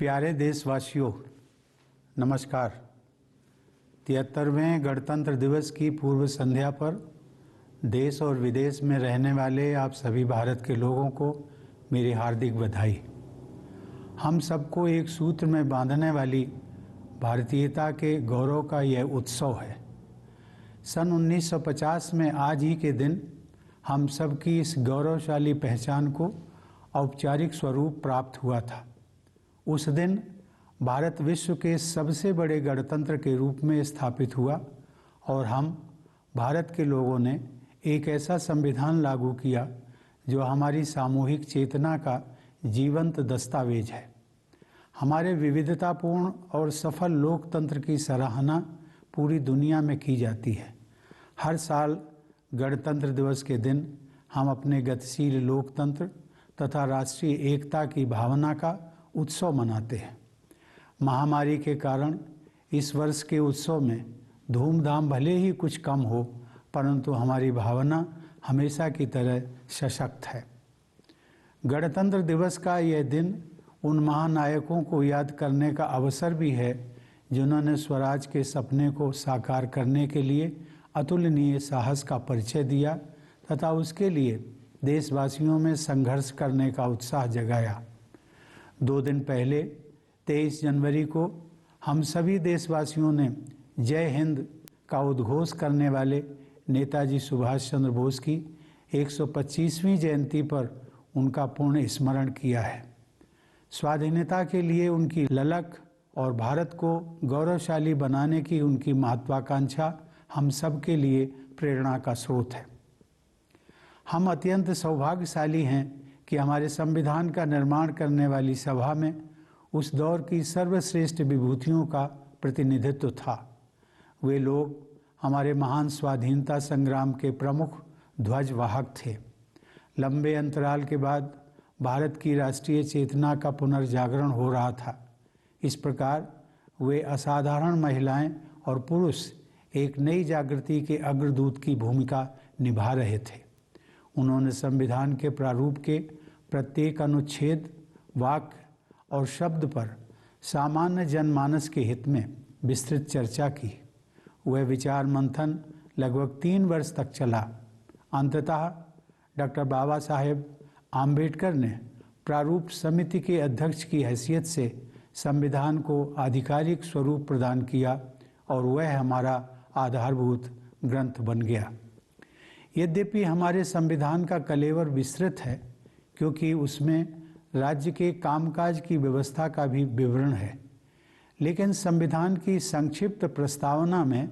प्यारे देशवासियों, नमस्कार। 73वें गणतंत्र दिवस की पूर्व संध्या पर देश और विदेश में रहने वाले आप सभी भारत के लोगों को मेरी हार्दिक बधाई। हम सबको एक सूत्र में बांधने वाली भारतीयता के गौरव का यह उत्सव है। सन 1950 में आज ही के दिन हम सबकी इस गौरवशाली पहचान को औपचारिक स्वरूप प्राप्त हुआ था। उस दिन भारत विश्व के सबसे बड़े गणतंत्र के रूप में स्थापित हुआ और हम भारत के लोगों ने एक ऐसा संविधान लागू किया जो हमारी सामूहिक चेतना का जीवंत दस्तावेज है। हमारे विविधतापूर्ण और सफल लोकतंत्र की सराहना पूरी दुनिया में की जाती है। हर साल गणतंत्र दिवस के दिन हम अपने गतिशील लोकतंत्र तथा राष्ट्रीय एकता की भावना का उत्सव मनाते हैं। महामारी के कारण इस वर्ष के उत्सव में धूमधाम भले ही कुछ कम हो, परंतु हमारी भावना हमेशा की तरह सशक्त है। गणतंत्र दिवस का यह दिन उन महानायकों को याद करने का अवसर भी है जिन्होंने स्वराज के सपने को साकार करने के लिए अतुलनीय साहस का परिचय दिया तथा उसके लिए देशवासियों में संघर्ष करने का उत्साह जगाया। 2 दिन पहले 23 जनवरी को हम सभी देशवासियों ने जय हिंद का उद्घोष करने वाले नेताजी सुभाष चंद्र बोस की 125वीं जयंती पर उनका पूर्ण स्मरण किया है। स्वाधीनता के लिए उनकी ललक और भारत को गौरवशाली बनाने की उनकी महत्वाकांक्षा हम सब के लिए प्रेरणा का स्रोत है। हम अत्यंत सौभाग्यशाली हैं कि हमारे संविधान का निर्माण करने वाली सभा में उस दौर की सर्वश्रेष्ठ विभूतियों का प्रतिनिधित्व था। वे लोग हमारे महान स्वाधीनता संग्राम के प्रमुख ध्वजवाहक थे। लंबे अंतराल के बाद भारत की राष्ट्रीय चेतना का पुनर्जागरण हो रहा था। इस प्रकार वे असाधारण महिलाएं और पुरुष एक नई जागृति के अग्रदूत की भूमिका निभा रहे थे। उन्होंने संविधान के प्रारूप के प्रत्येक अनुच्छेद, वाक्य और शब्द पर सामान्य जनमानस के हित में विस्तृत चर्चा की। वह विचार मंथन लगभग 3 वर्ष तक चला। अंततः डॉक्टर बाबा साहेब आम्बेडकर ने प्रारूप समिति के अध्यक्ष की हैसियत से संविधान को आधिकारिक स्वरूप प्रदान किया और वह हमारा आधारभूत ग्रंथ बन गया। यद्यपि हमारे संविधान का कलेवर विस्तृत है, क्योंकि उसमें राज्य के कामकाज की व्यवस्था का भी विवरण है, लेकिन संविधान की संक्षिप्त प्रस्तावना में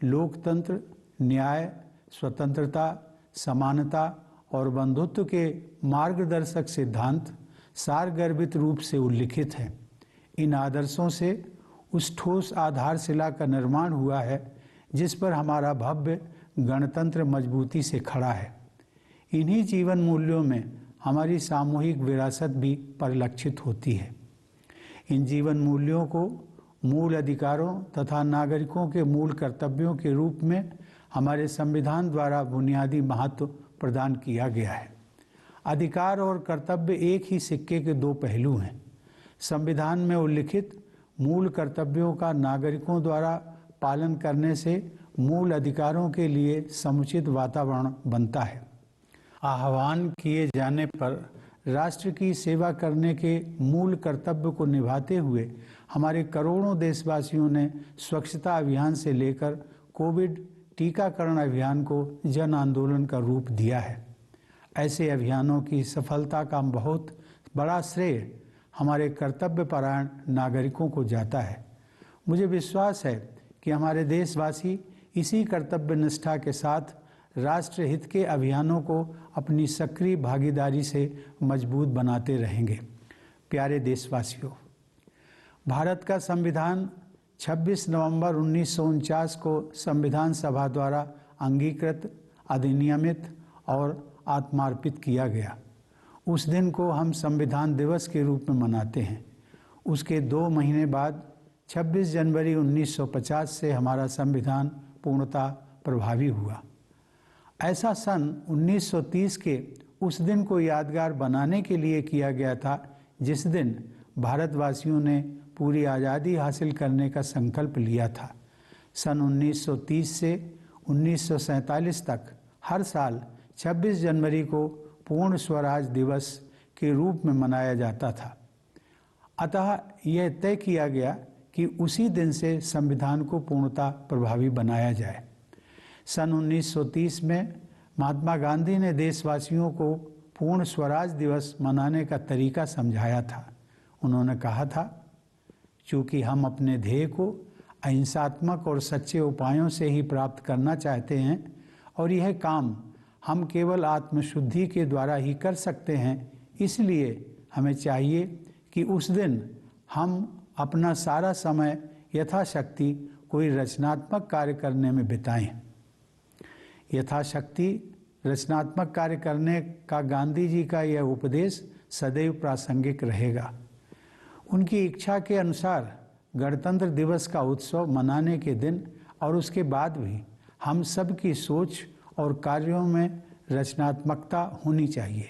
लोकतंत्र, न्याय, स्वतंत्रता, समानता और बंधुत्व के मार्गदर्शक सिद्धांत सारगर्भित रूप से उल्लिखित हैं। इन आदर्शों से उस ठोस आधारशिला का निर्माण हुआ है जिस पर हमारा भव्य गणतंत्र मजबूती से खड़ा है। इन्हीं जीवन मूल्यों में हमारी सामूहिक विरासत भी परिलक्षित होती है। इन जीवन मूल्यों को मूल अधिकारों तथा नागरिकों के मूल कर्तव्यों के रूप में हमारे संविधान द्वारा बुनियादी महत्व प्रदान किया गया है। अधिकार और कर्तव्य एक ही सिक्के के 2 पहलू हैं। संविधान में उल्लिखित मूल कर्तव्यों का नागरिकों द्वारा पालन करने से मूल अधिकारों के लिए समुचित वातावरण बनता है। आह्वान किए जाने पर राष्ट्र की सेवा करने के मूल कर्तव्य को निभाते हुए हमारे करोड़ों देशवासियों ने स्वच्छता अभियान से लेकर कोविड टीकाकरण अभियान को जन आंदोलन का रूप दिया है। ऐसे अभियानों की सफलता का बहुत बड़ा श्रेय हमारे कर्तव्यपरायण नागरिकों को जाता है। मुझे विश्वास है कि हमारे देशवासी इसी कर्तव्य निष्ठा के साथ राष्ट्र हित के अभियानों को अपनी सक्रिय भागीदारी से मजबूत बनाते रहेंगे। प्यारे देशवासियों, भारत का संविधान 26 नवंबर 1949 को संविधान सभा द्वारा अंगीकृत, अधिनियमित और आत्मार्पित किया गया। उस दिन को हम संविधान दिवस के रूप में मनाते हैं। उसके 2 महीने बाद 26 जनवरी 1950 से हमारा संविधान पूर्णतः प्रभावी हुआ। ऐसा सन 1930 के उस दिन को यादगार बनाने के लिए किया गया था जिस दिन भारतवासियों ने पूरी आज़ादी हासिल करने का संकल्प लिया था। सन 1930 से 1947 तक हर साल 26 जनवरी को पूर्ण स्वराज दिवस के रूप में मनाया जाता था। अतः यह तय किया गया कि उसी दिन से संविधान को पूर्णतः प्रभावी बनाया जाए। सन 1930 में महात्मा गांधी ने देशवासियों को पूर्ण स्वराज दिवस मनाने का तरीका समझाया था। उन्होंने कहा था, चूँकि हम अपने ध्येय को अहिंसात्मक और सच्चे उपायों से ही प्राप्त करना चाहते हैं और यह काम हम केवल आत्मशुद्धि के द्वारा ही कर सकते हैं, इसलिए हमें चाहिए कि उस दिन हम अपना सारा समय यथाशक्ति कोई रचनात्मक कार्य करने में बिताएं। यथाशक्ति रचनात्मक कार्य करने का गांधी जी का यह उपदेश सदैव प्रासंगिक रहेगा। उनकी इच्छा के अनुसार गणतंत्र दिवस का उत्सव मनाने के दिन और उसके बाद भी हम सब की सोच और कार्यों में रचनात्मकता होनी चाहिए।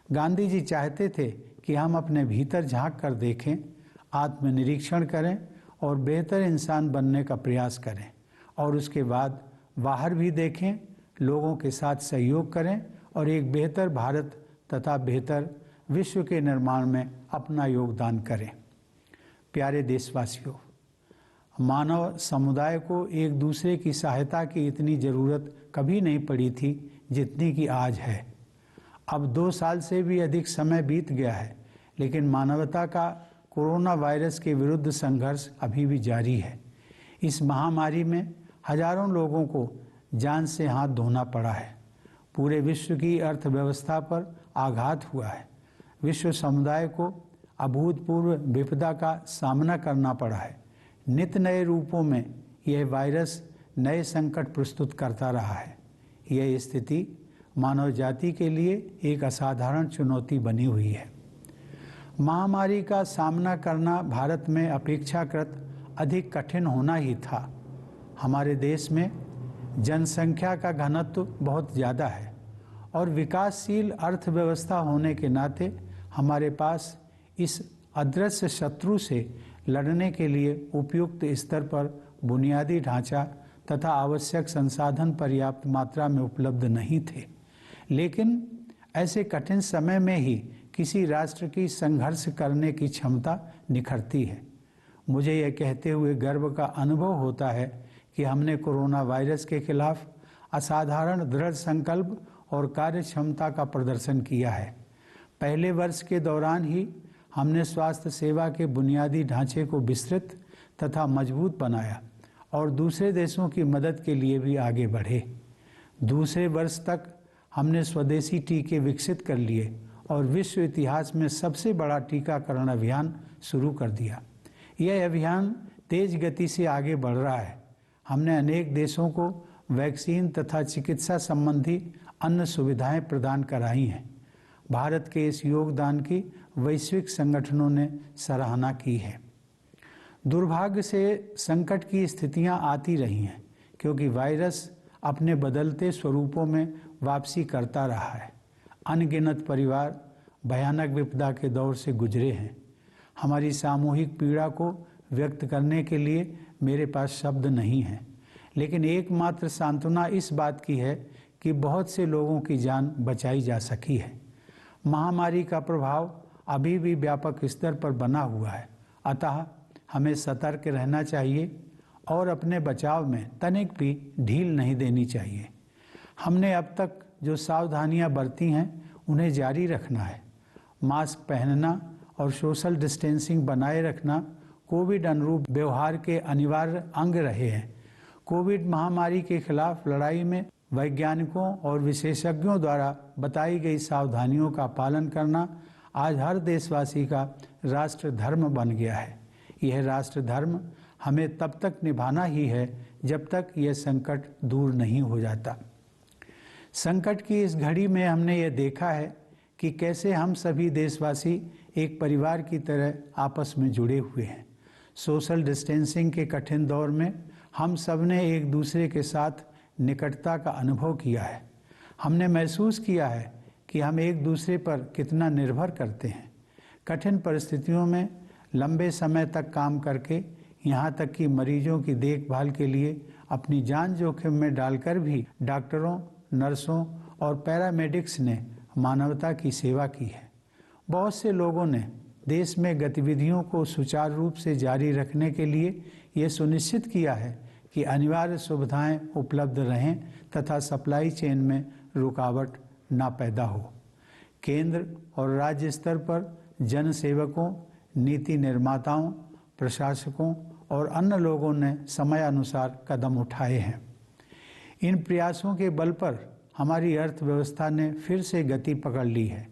गांधी जी चाहते थे कि हम अपने भीतर झांक कर देखें, आत्मनिरीक्षण करें और बेहतर इंसान बनने का प्रयास करें और उसके बाद बाहर भी देखें, लोगों के साथ सहयोग करें और एक बेहतर भारत तथा बेहतर विश्व के निर्माण में अपना योगदान करें। प्यारे देशवासियों, मानव समुदाय को एक दूसरे की सहायता की इतनी ज़रूरत कभी नहीं पड़ी थी जितनी कि आज है। अब 2 साल से भी अधिक समय बीत गया है, लेकिन मानवता का कोरोना वायरस के विरुद्ध संघर्ष अभी भी जारी है। इस महामारी में हजारों लोगों को जान से हाथ धोना पड़ा है। पूरे विश्व की अर्थव्यवस्था पर आघात हुआ है। विश्व समुदाय को अभूतपूर्व विपदा का सामना करना पड़ा है। नित नए रूपों में यह वायरस नए संकट प्रस्तुत करता रहा है। यह स्थिति मानव जाति के लिए एक असाधारण चुनौती बनी हुई है। महामारी का सामना करना भारत में अपेक्षाकृत अधिक कठिन होना ही था। हमारे देश में जनसंख्या का घनत्व बहुत ज़्यादा है और विकासशील अर्थव्यवस्था होने के नाते हमारे पास इस अदृश्य शत्रु से लड़ने के लिए उपयुक्त स्तर पर बुनियादी ढांचा तथा आवश्यक संसाधन पर्याप्त मात्रा में उपलब्ध नहीं थे। लेकिन ऐसे कठिन समय में ही किसी राष्ट्र की संघर्ष करने की क्षमता निखरती है। मुझे यह कहते हुए गर्व का अनुभव होता है कि हमने कोरोना वायरस के खिलाफ असाधारण दृढ़ संकल्प और कार्य क्षमता का प्रदर्शन किया है। पहले वर्ष के दौरान ही हमने स्वास्थ्य सेवा के बुनियादी ढांचे को विस्तृत तथा मजबूत बनाया और दूसरे देशों की मदद के लिए भी आगे बढ़े। दूसरे वर्ष तक हमने स्वदेशी टीके विकसित कर लिए और विश्व इतिहास में सबसे बड़ा टीकाकरण अभियान शुरू कर दिया। यह अभियान तेज गति से आगे बढ़ रहा है। हमने अनेक देशों को वैक्सीन तथा चिकित्सा संबंधी अन्य सुविधाएं प्रदान कराई हैं। भारत के इस योगदान की वैश्विक संगठनों ने सराहना की है। दुर्भाग्य से संकट की स्थितियां आती रही हैं क्योंकि वायरस अपने बदलते स्वरूपों में वापसी करता रहा है। अनगिनत परिवार भयानक विपदा के दौर से गुजरे हैं। हमारी सामूहिक पीड़ा को व्यक्त करने के लिए मेरे पास शब्द नहीं हैं, लेकिन एकमात्र सांत्वना इस बात की है कि बहुत से लोगों की जान बचाई जा सकी है। महामारी का प्रभाव अभी भी व्यापक स्तर पर बना हुआ है, अतः हमें सतर्क रहना चाहिए और अपने बचाव में तनिक भी ढील नहीं देनी चाहिए। हमने अब तक जो सावधानियां बरती हैं उन्हें जारी रखना है। मास्क पहनना और सोशल डिस्टेंसिंग बनाए रखना कोविड अनुरूप व्यवहार के अनिवार्य अंग रहे हैं। कोविड महामारी के खिलाफ लड़ाई में वैज्ञानिकों और विशेषज्ञों द्वारा बताई गई सावधानियों का पालन करना आज हर देशवासी का राष्ट्र धर्म बन गया है। यह राष्ट्र धर्म हमें तब तक निभाना ही है जब तक यह संकट दूर नहीं हो जाता। संकट की इस घड़ी में हमने ये देखा है कि कैसे हम सभी देशवासी एक परिवार की तरह आपस में जुड़े हुए हैं। सोशल डिस्टेंसिंग के कठिन दौर में हम सब ने एक दूसरे के साथ निकटता का अनुभव किया है। हमने महसूस किया है कि हम एक दूसरे पर कितना निर्भर करते हैं। कठिन परिस्थितियों में लंबे समय तक काम करके यहाँ तक कि मरीजों की देखभाल के लिए अपनी जान जोखिम में डालकर भी डॉक्टरों, नर्सों और पैरामेडिक्स ने मानवता की सेवा की है। बहुत से लोगों ने देश में गतिविधियों को सुचारू रूप से जारी रखने के लिए ये सुनिश्चित किया है कि अनिवार्य सुविधाएं उपलब्ध रहें तथा सप्लाई चेन में रुकावट ना पैदा हो। केंद्र और राज्य स्तर पर जन सेवकों, नीति निर्माताओं, प्रशासकों और अन्य लोगों ने समयानुसार कदम उठाए हैं। इन प्रयासों के बल पर हमारी अर्थव्यवस्था ने फिर से गति पकड़ ली है।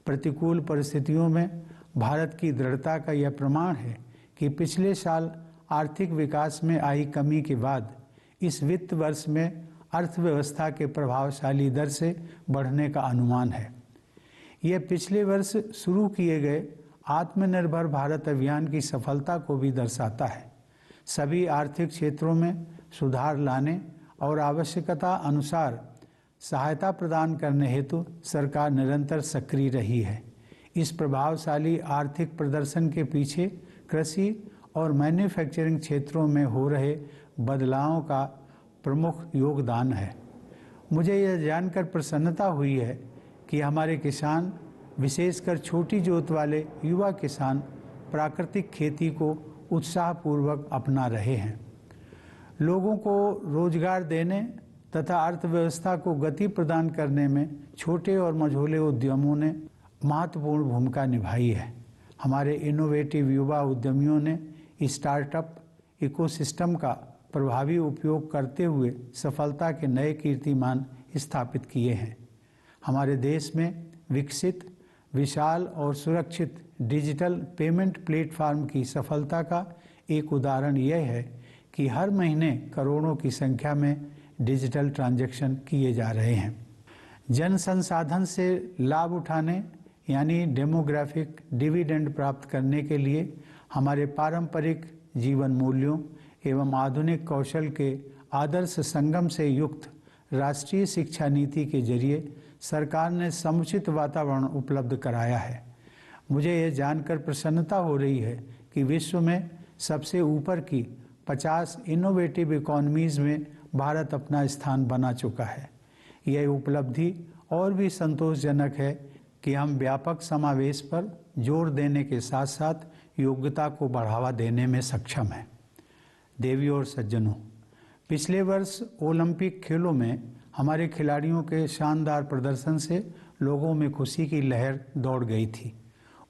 प्रतिकूल परिस्थितियों में भारत की दृढ़ता का यह प्रमाण है कि पिछले साल आर्थिक विकास में आई कमी के बाद इस वित्त वर्ष में अर्थव्यवस्था के प्रभावशाली दर से बढ़ने का अनुमान है। यह पिछले वर्ष शुरू किए गए आत्मनिर्भर भारत अभियान की सफलता को भी दर्शाता है। सभी आर्थिक क्षेत्रों में सुधार लाने और आवश्यकता अनुसार सहायता प्रदान करने हेतु सरकार निरंतर सक्रिय रही है। इस प्रभावशाली आर्थिक प्रदर्शन के पीछे कृषि और मैन्युफैक्चरिंग क्षेत्रों में हो रहे बदलावों का प्रमुख योगदान है। मुझे यह जानकर प्रसन्नता हुई है कि हमारे किसान, विशेषकर छोटी जोत वाले युवा किसान, प्राकृतिक खेती को उत्साहपूर्वक अपना रहे हैं। लोगों को रोजगार देने तथा अर्थव्यवस्था को गति प्रदान करने में छोटे और मझोले उद्यमों ने महत्वपूर्ण भूमिका निभाई है। हमारे इनोवेटिव युवा उद्यमियों ने स्टार्टअप इकोसिस्टम का प्रभावी उपयोग करते हुए सफलता के नए कीर्तिमान स्थापित किए हैं। हमारे देश में विकसित, विशाल और सुरक्षित डिजिटल पेमेंट प्लेटफॉर्म की सफलता का एक उदाहरण यह है कि हर महीने करोड़ों की संख्या में डिजिटल ट्रांजैक्शन किए जा रहे हैं। जन संसाधन से लाभ उठाने यानी डेमोग्राफिक डिविडेंड प्राप्त करने के लिए हमारे पारंपरिक जीवन मूल्यों एवं आधुनिक कौशल के आदर्श संगम से युक्त राष्ट्रीय शिक्षा नीति के जरिए सरकार ने समुचित वातावरण उपलब्ध कराया है। मुझे यह जानकर प्रसन्नता हो रही है कि विश्व में सबसे ऊपर की 50 इनोवेटिव इकोनॉमीज़ में भारत अपना स्थान बना चुका है। यह उपलब्धि और भी संतोषजनक है कि हम व्यापक समावेश पर जोर देने के साथ साथ योग्यता को बढ़ावा देने में सक्षम हैं। देवियों और सज्जनों, पिछले वर्ष ओलंपिक खेलों में हमारे खिलाड़ियों के शानदार प्रदर्शन से लोगों में खुशी की लहर दौड़ गई थी।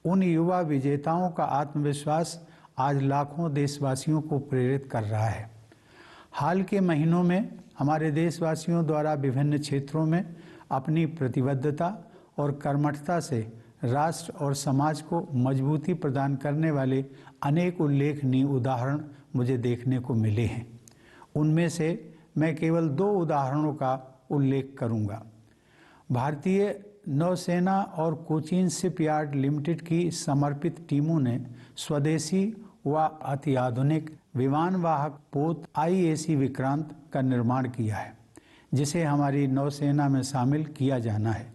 उन युवा विजेताओं का आत्मविश्वास आज लाखों देशवासियों को प्रेरित कर रहा है। हाल के महीनों में हमारे देशवासियों द्वारा विभिन्न क्षेत्रों में अपनी प्रतिबद्धता और कर्मठता से राष्ट्र और समाज को मजबूती प्रदान करने वाले अनेक उल्लेखनीय उदाहरण मुझे देखने को मिले हैं। उनमें से मैं केवल 2 उदाहरणों का उल्लेख करूंगा। भारतीय नौसेना और कोचीन शिपयार्ड लिमिटेड की समर्पित टीमों ने स्वदेशी व अत्याधुनिक विमानवाहक पोत IAC विक्रांत का निर्माण किया है, जिसे हमारी नौसेना में शामिल किया जाना है।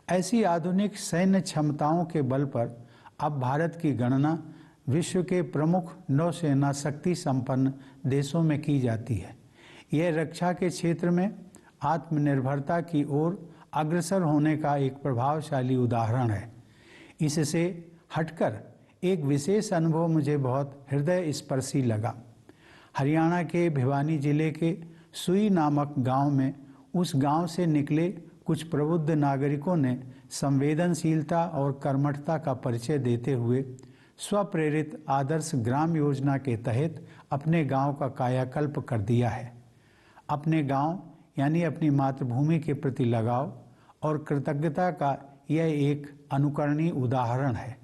ऐसी आधुनिक सैन्य क्षमताओं के बल पर अब भारत की गणना विश्व के प्रमुख नौसेना शक्ति संपन्न देशों में की जाती है। यह रक्षा के क्षेत्र में आत्मनिर्भरता की ओर अग्रसर होने का एक प्रभावशाली उदाहरण है। इससे हटकर एक विशेष अनुभव मुझे बहुत हृदय स्पर्शी लगा। हरियाणा के भिवानी जिले के सुई नामक गांव में उस गांव से निकले कुछ प्रबुद्ध नागरिकों ने संवेदनशीलता और कर्मठता का परिचय देते हुए स्वप्रेरित आदर्श ग्राम योजना के तहत अपने गांव का कायाकल्प कर दिया है। अपने गांव यानी अपनी मातृभूमि के प्रति लगाव और कृतज्ञता का यह एक अनुकरणीय उदाहरण है।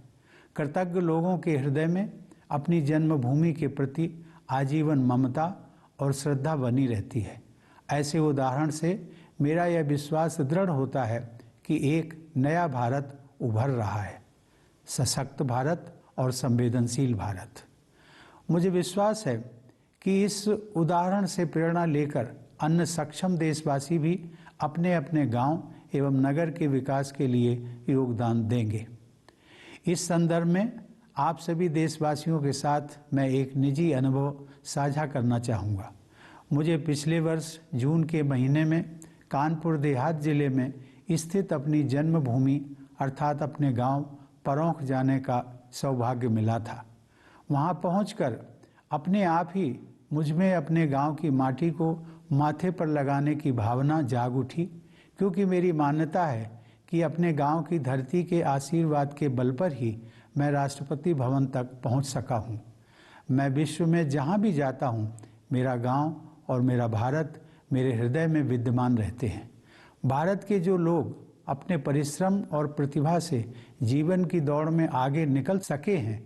कृतज्ञ लोगों के हृदय में अपनी जन्मभूमि के प्रति आजीवन ममता और श्रद्धा बनी रहती है। ऐसे उदाहरण से मेरा यह विश्वास दृढ़ होता है कि एक नया भारत उभर रहा है, सशक्त भारत और संवेदनशील भारत। मुझे विश्वास है कि इस उदाहरण से प्रेरणा लेकर अन्य सक्षम देशवासी भी अपने अपने गांव एवं नगर के विकास के लिए योगदान देंगे। इस संदर्भ में आप सभी देशवासियों के साथ मैं एक निजी अनुभव साझा करना चाहूँगा। मुझे पिछले वर्ष जून के महीने में कानपुर देहात जिले में स्थित अपनी जन्मभूमि अर्थात अपने गांव परौंख जाने का सौभाग्य मिला था। वहां पहुंचकर अपने आप ही मुझमें अपने गांव की माटी को माथे पर लगाने की भावना जाग उठी, क्योंकि मेरी मान्यता है कि अपने गांव की धरती के आशीर्वाद के बल पर ही मैं राष्ट्रपति भवन तक पहुंच सका हूं। मैं विश्व में जहां भी जाता हूं, मेरा गांव और मेरा भारत मेरे हृदय में विद्यमान रहते हैं। भारत के जो लोग अपने परिश्रम और प्रतिभा से जीवन की दौड़ में आगे निकल सके हैं,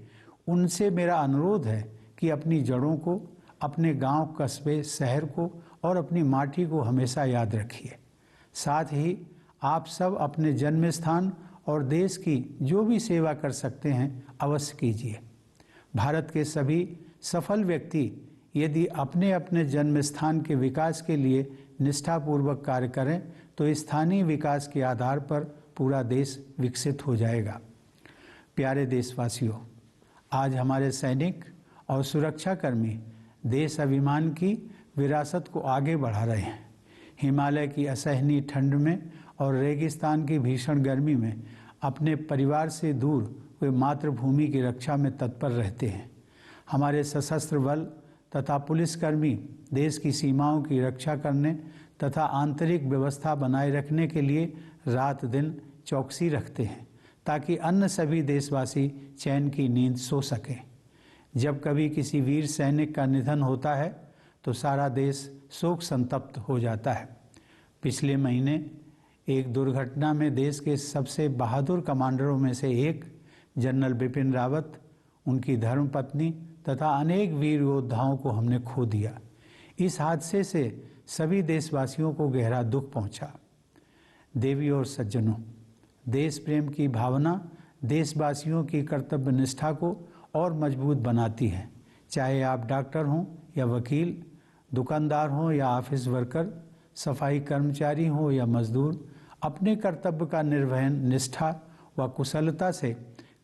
उनसे मेरा अनुरोध है कि अपनी जड़ों को, अपने गांव, कस्बे, शहर को और अपनी माटी को हमेशा याद रखिए। साथ ही आप सब अपने जन्म स्थान और देश की जो भी सेवा कर सकते हैं, अवश्य कीजिए। भारत के सभी सफल व्यक्ति यदि अपने अपने जन्म स्थान के विकास के लिए निष्ठापूर्वक कार्य करें तो स्थानीय विकास के आधार पर पूरा देश विकसित हो जाएगा। प्यारे देशवासियों, आज हमारे सैनिक और सुरक्षाकर्मी देश अभिमान की विरासत को आगे बढ़ा रहे हैं। हिमालय की असहनीय ठंड में और रेगिस्तान की भीषण गर्मी में अपने परिवार से दूर वे मातृभूमि की रक्षा में तत्पर रहते हैं। हमारे सशस्त्र बल तथा पुलिसकर्मी देश की सीमाओं की रक्षा करने तथा आंतरिक व्यवस्था बनाए रखने के लिए रात दिन चौकसी रखते हैं, ताकि अन्य सभी देशवासी चैन की नींद सो सकें। जब कभी किसी वीर सैनिक का निधन होता है तो सारा देश शोक संतप्त हो जाता है। पिछले महीने एक दुर्घटना में देश के सबसे बहादुर कमांडरों में से एक जनरल बिपिन रावत, उनकी धर्मपत्नी तथा अनेक वीर योद्धाओं को हमने खो दिया। इस हादसे से सभी देशवासियों को गहरा दुख पहुंचा। देवी और सज्जनों, देश प्रेम की भावना देशवासियों की कर्तव्य निष्ठा को और मजबूत बनाती है। चाहे आप डॉक्टर हों या वकील, दुकानदार हों या ऑफिस वर्कर, सफाई कर्मचारी हों या मजदूर, अपने कर्तव्य का निर्वहन निष्ठा व कुशलता से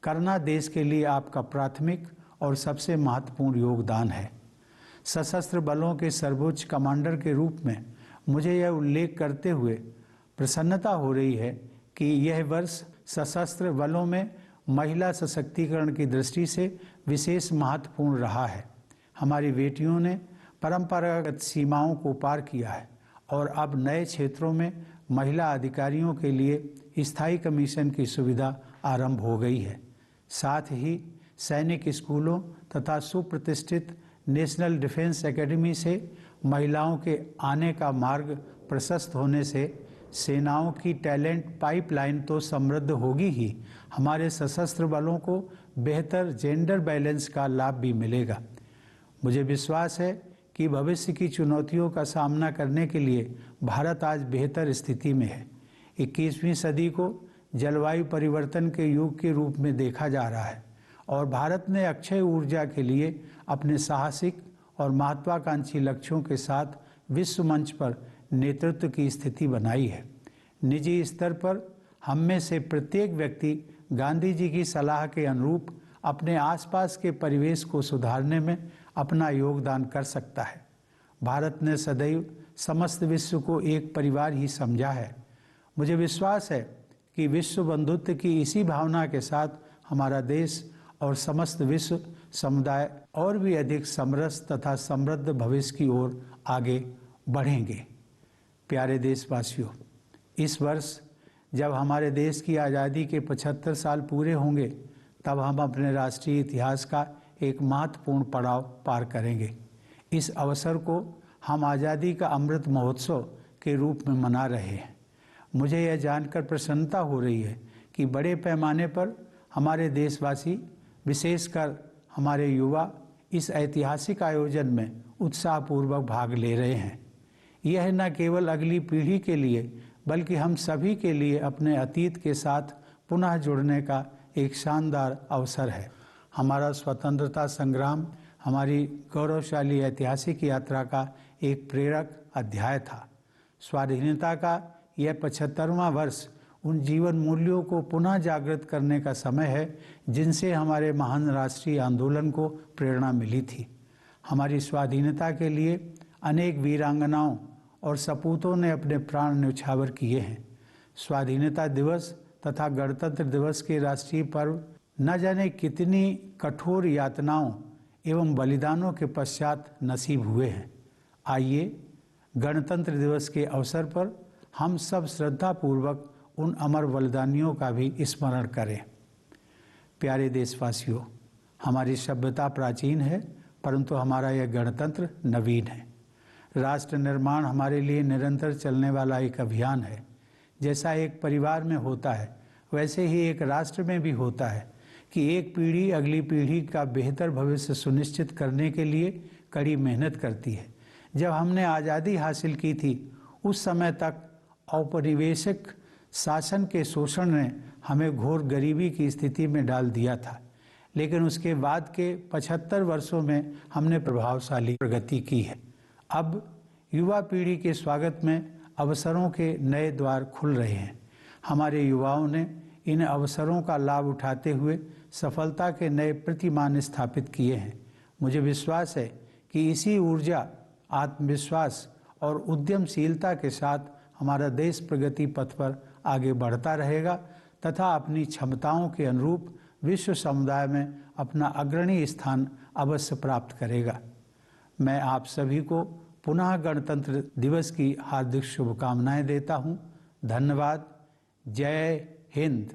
करना देश के लिए आपका प्राथमिक और सबसे महत्वपूर्ण योगदान है। सशस्त्र बलों के सर्वोच्च कमांडर के रूप में मुझे यह उल्लेख करते हुए प्रसन्नता हो रही है कि यह वर्ष सशस्त्र बलों में महिला सशक्तिकरण की दृष्टि से विशेष महत्वपूर्ण रहा है। हमारी बेटियों ने परंपरागत सीमाओं को पार किया है और अब नए क्षेत्रों में महिला अधिकारियों के लिए स्थायी कमीशन की सुविधा आरंभ हो गई है। साथ ही सैनिक स्कूलों तथा सुप्रतिष्ठित नेशनल डिफेंस एकेडमी से महिलाओं के आने का मार्ग प्रशस्त होने से सेनाओं की टैलेंट पाइपलाइन तो समृद्ध होगी ही, हमारे सशस्त्र बलों को बेहतर जेंडर बैलेंस का लाभ भी मिलेगा। मुझे विश्वास है कि भविष्य की चुनौतियों का सामना करने के लिए भारत आज बेहतर स्थिति में है। 21वीं सदी को जलवायु परिवर्तन के युग के रूप में देखा जा रहा है और भारत ने अक्षय ऊर्जा के लिए अपने साहसिक और महत्वाकांक्षी लक्ष्यों के साथ विश्व मंच पर नेतृत्व की स्थिति बनाई है। निजी स्तर पर हम में से प्रत्येक व्यक्ति गांधी जी की सलाह के अनुरूप अपने आसपास के परिवेश को सुधारने में अपना योगदान कर सकता है। भारत ने सदैव समस्त विश्व को एक परिवार ही समझा है। मुझे विश्वास है कि विश्व बंधुत्व की इसी भावना के साथ हमारा देश और समस्त विश्व समुदाय और भी अधिक समरस तथा समृद्ध भविष्य की ओर आगे बढ़ेंगे। प्यारे देशवासियों, इस वर्ष जब हमारे देश की आज़ादी के 75 साल पूरे होंगे, तब हम अपने राष्ट्रीय इतिहास का एक महत्वपूर्ण पड़ाव पार करेंगे। इस अवसर को हम आज़ादी का अमृत महोत्सव के रूप में मना रहे हैं। मुझे यह जानकर प्रसन्नता हो रही है कि बड़े पैमाने पर हमारे देशवासी, विशेषकर हमारे युवा, इस ऐतिहासिक आयोजन में उत्साहपूर्वक भाग ले रहे हैं। यह न केवल अगली पीढ़ी के लिए बल्कि हम सभी के लिए अपने अतीत के साथ पुनः जुड़ने का एक शानदार अवसर है। हमारा स्वतंत्रता संग्राम हमारी गौरवशाली ऐतिहासिक यात्रा का एक प्रेरक अध्याय था। स्वाधीनता का यह 75वां वर्ष उन जीवन मूल्यों को पुनः जागृत करने का समय है जिनसे हमारे महान राष्ट्रीय आंदोलन को प्रेरणा मिली थी। हमारी स्वाधीनता के लिए अनेक वीरांगनाओं और सपूतों ने अपने प्राण न्यौछावर किए हैं। स्वाधीनता दिवस तथा गणतंत्र दिवस के राष्ट्रीय पर्व न जाने कितनी कठोर यातनाओं एवं बलिदानों के पश्चात नसीब हुए हैं। आइए गणतंत्र दिवस के अवसर पर हम सब श्रद्धापूर्वक उन अमर बलिदानियों का भी स्मरण करें। प्यारे देशवासियों, हमारी सभ्यता प्राचीन है, परंतु हमारा यह गणतंत्र नवीन है। राष्ट्र निर्माण हमारे लिए निरंतर चलने वाला एक अभियान है। जैसा एक परिवार में होता है, वैसे ही एक राष्ट्र में भी होता है कि एक पीढ़ी अगली पीढ़ी का बेहतर भविष्य सुनिश्चित करने के लिए कड़ी मेहनत करती है। जब हमने आज़ादी हासिल की थी, उस समय तक औपनिवेशिक शासन के शोषण ने हमें घोर गरीबी की स्थिति में डाल दिया था, लेकिन उसके बाद के 75 वर्षों में हमने प्रभावशाली प्रगति की है। अब युवा पीढ़ी के स्वागत में अवसरों के नए द्वार खुल रहे हैं। हमारे युवाओं ने इन अवसरों का लाभ उठाते हुए सफलता के नए प्रतिमान स्थापित किए हैं। मुझे विश्वास है कि इसी ऊर्जा, आत्मविश्वास और उद्यमशीलता के साथ हमारा देश प्रगति पथ पर आगे बढ़ता रहेगा तथा अपनी क्षमताओं के अनुरूप विश्व समुदाय में अपना अग्रणी स्थान अवश्य प्राप्त करेगा। मैं आप सभी को पुनः गणतंत्र दिवस की हार्दिक शुभकामनाएं देता हूं। धन्यवाद। जय हिंद।